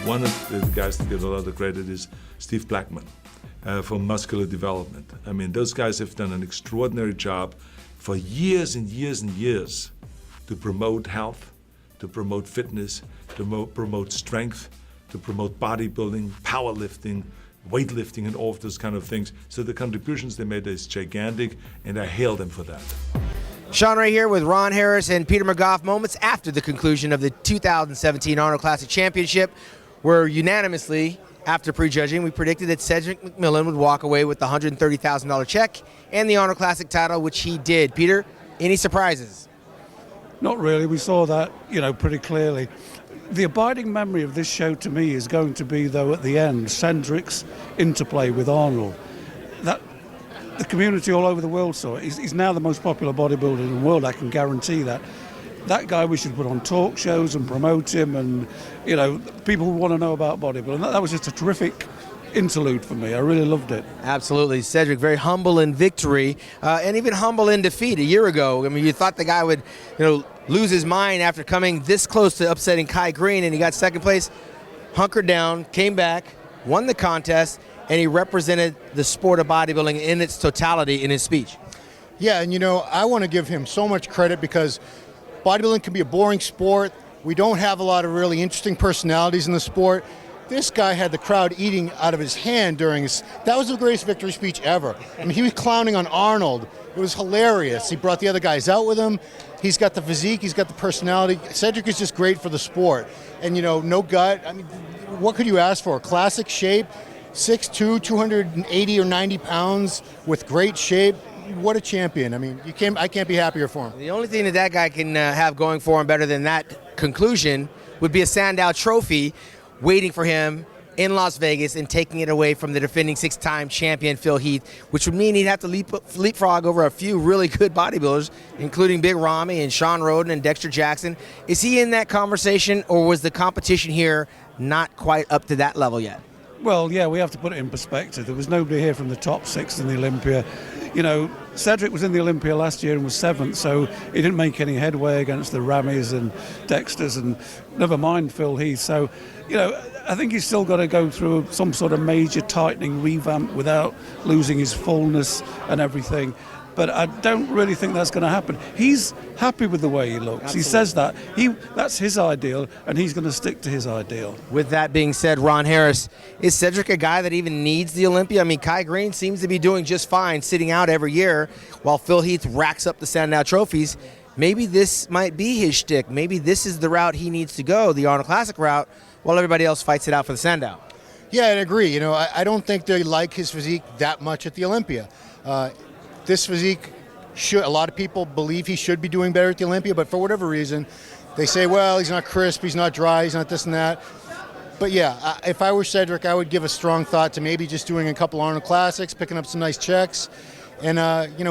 one of the guys that get a lot of credit is Steve Blackman from Muscular Development. I mean, those guys have done an extraordinary job for years and years and years to promote health, to promote fitness, to promote strength, to promote bodybuilding, powerlifting, weightlifting, and all of those kind of things. So the contributions they made is gigantic, and I hail them for that. Shawn Ray here with Ron Harris and Peter McGough moments after the conclusion of the 2017 Arnold Classic Championship, where unanimously, after prejudging, we predicted that Cedric McMillan would walk away with the $130,000 check and the Arnold Classic title, which he did. Peter, any surprises? Not really. We saw that, pretty clearly. The abiding memory of this show to me is going to be, though, at the end, Cedric's interplay with Arnold. That the community all over the world saw it. He's now the most popular bodybuilder in the world, I can guarantee that. That guy we should put on talk shows and promote him, and, people who want to know about bodybuilding. That was just a terrific interlude for me. I really loved it. Absolutely. Cedric, very humble in victory and even humble in defeat a year ago. I mean, you thought the guy would, lose his mind after coming this close to upsetting Kai Green, and he got second place, hunkered down, came back, won the contest, and he represented the sport of bodybuilding in its totality in his speech. Yeah, and I want to give him so much credit because bodybuilding can be a boring sport. We don't have a lot of really interesting personalities in the sport. This guy had the crowd eating out of his hand during his, that was the greatest victory speech ever. I mean, he was clowning on Arnold. It was hilarious. He brought the other guys out with him. He's got the physique, he's got the personality. Cedric is just great for the sport. And no gut. I mean, what could you ask for? Classic shape, 6'2", 280 or 90 pounds with great shape. What a champion. I mean, I can't be happier for him. The only thing that guy can have going for him better than that conclusion would be a Sandow Trophy waiting for him in Las Vegas and taking it away from the defending six-time champion Phil Heath, which would mean he'd have to leapfrog over a few really good bodybuilders, including Big Ramy and Sean Roden and Dexter Jackson. Is he in that conversation, or was the competition here not quite up to that level yet? Well, yeah, we have to put it in perspective. There was nobody here from the top six in the Olympia. Cedric was in the Olympia last year and was seventh, so he didn't make any headway against the Ramys and Dexters, and never mind Phil Heath. So, I think he's still got to go through some sort of major tightening revamp without losing his fullness and everything. But I don't really think that's going to happen. He's happy with the way he looks. Absolutely. He says that. That's his ideal, and he's going to stick to his ideal. With that being said, Ron Harris, is Cedric a guy that even needs the Olympia? I mean, Kai Green seems to be doing just fine sitting out every year while Phil Heath racks up the Sandow trophies. Maybe this might be his shtick. Maybe this is the route he needs to go, the Arnold Classic route, while everybody else fights it out for the Sandow. Yeah, I agree. I don't think they like his physique that much at the Olympia. This physique, a lot of people believe he should be doing better at the Olympia, but for whatever reason, they say, well, he's not crisp, he's not dry, he's not this and that. But yeah, if I were Cedric, I would give a strong thought to maybe just doing a couple Arnold Classics, picking up some nice checks. And,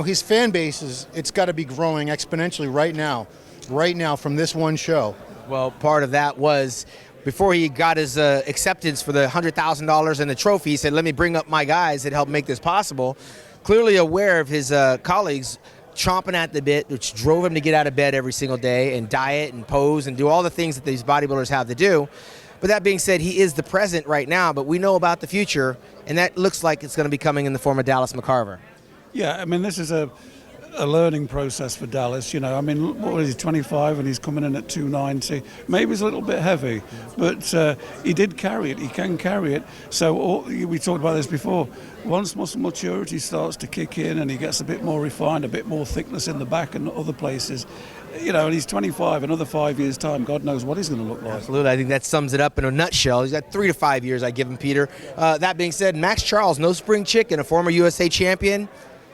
his fan base, it's got to be growing exponentially right now from this one show. Well, part of that was before he got his acceptance for the $100,000 and the trophy, he said, let me bring up my guys that helped make this possible. Clearly aware of his colleagues chomping at the bit, which drove him to get out of bed every single day and diet and pose and do all the things that these bodybuilders have to do. But that being said, he is the present right now, but we know about the future, and that looks like it's going to be coming in the form of Dallas McCarver. Yeah, I mean, this is a learning process for Dallas. What is he, 25, and he's coming in at 290. Maybe he's a little bit heavy, but he did carry it. He can carry it. So we talked about this before. Once muscle maturity starts to kick in and he gets a bit more refined, a bit more thickness in the back and other places, and he's 25, another 5 years' time, God knows what he's going to look like. Absolutely. I think that sums it up in a nutshell. He's got 3 to 5 years, I give him, Peter. That being said, Max Charles, no spring chicken, a former USA champion,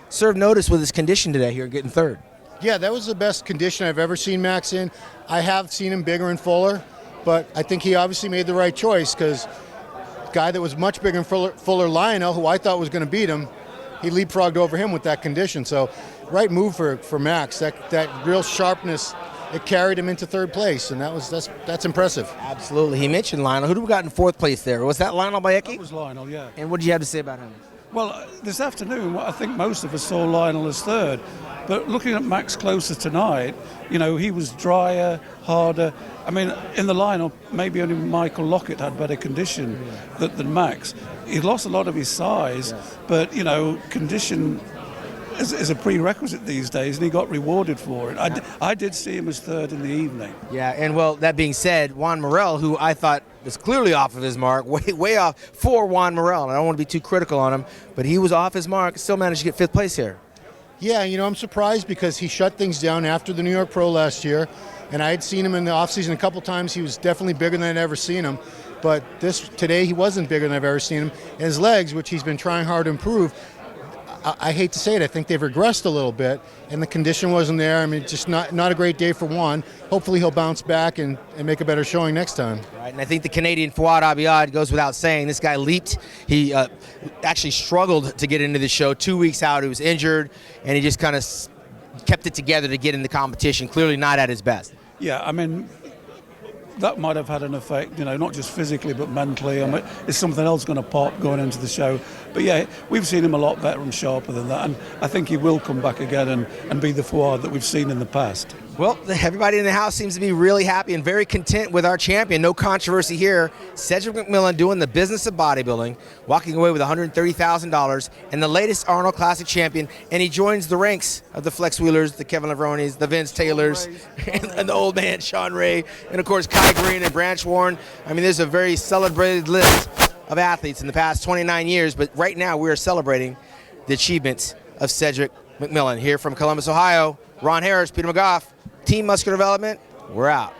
served notice with his condition today here, getting third. Yeah, that was the best condition I've ever seen Max in. I have seen him bigger and fuller, but I think he obviously made the right choice because guy that was much bigger and fuller, Lionel, who I thought was going to beat him, he leapfrogged over him with that condition. So right move for Max. That real sharpness, it carried him into third place, and that's impressive. Absolutely. He mentioned Lionel. Who do we got in fourth place there? Was that Lionel Bayeki? That was Lionel, yeah. And what did you have to say about him? Well, this afternoon, I think most of us saw Lionel as third. But looking at Max closer tonight, you know, he was drier, harder. I mean, in the lineup, maybe only Michael Lockett had better condition than Max. He lost a lot of his size, but, you know, condition is a prerequisite these days, and he got rewarded for it. I did see him as third in the evening. Yeah, and well, that being said, Juan Morel, who I thought was clearly off of his mark, way off for Juan Morel, and I don't want to be too critical on him, but he was off his mark, still managed to get 5th place here. Yeah, you know, I'm surprised because he shut things down after the New York Pro last year, and I had seen him in the offseason a couple times. He was definitely bigger than I'd ever seen him, but today he wasn't bigger than I've ever seen him. And his legs, which he's been trying hard to improve, I hate to say it, I think they've regressed a little bit, and the condition wasn't there. I mean, just not a great day for Juan. Hopefully he'll bounce back and make a better showing next time. Right, and I think the Canadian Fouad Abiad goes without saying. This guy leaped. He actually struggled to get into the show. 2 weeks out, he was injured, and he just kind of kept it together to get in the competition. Clearly not at his best. Yeah, I mean, that might have had an effect, you know, not just physically but mentally. I mean, is something else going to pop going into the show? But yeah, we've seen him a lot better and sharper than that, and I think he will come back again and be the Fouad that we've seen in the past. Well, everybody in the house seems to be really happy and very content with our champion. No controversy here. Cedric McMillan doing the business of bodybuilding, walking away with $130,000 and the latest Arnold Classic champion. And he joins the ranks of the Flex Wheelers, the Kevin Lavronis, the Vince Taylors, and the old man Shawn Ray, and of course Kai Green and Branch Warren. I mean, there's a very celebrated list of athletes in the past 29 years, but right now we are celebrating the achievements of Cedric McMillan. Here from Columbus, Ohio, Ron Harris, Peter McGough, Team Muscular Development, we're out.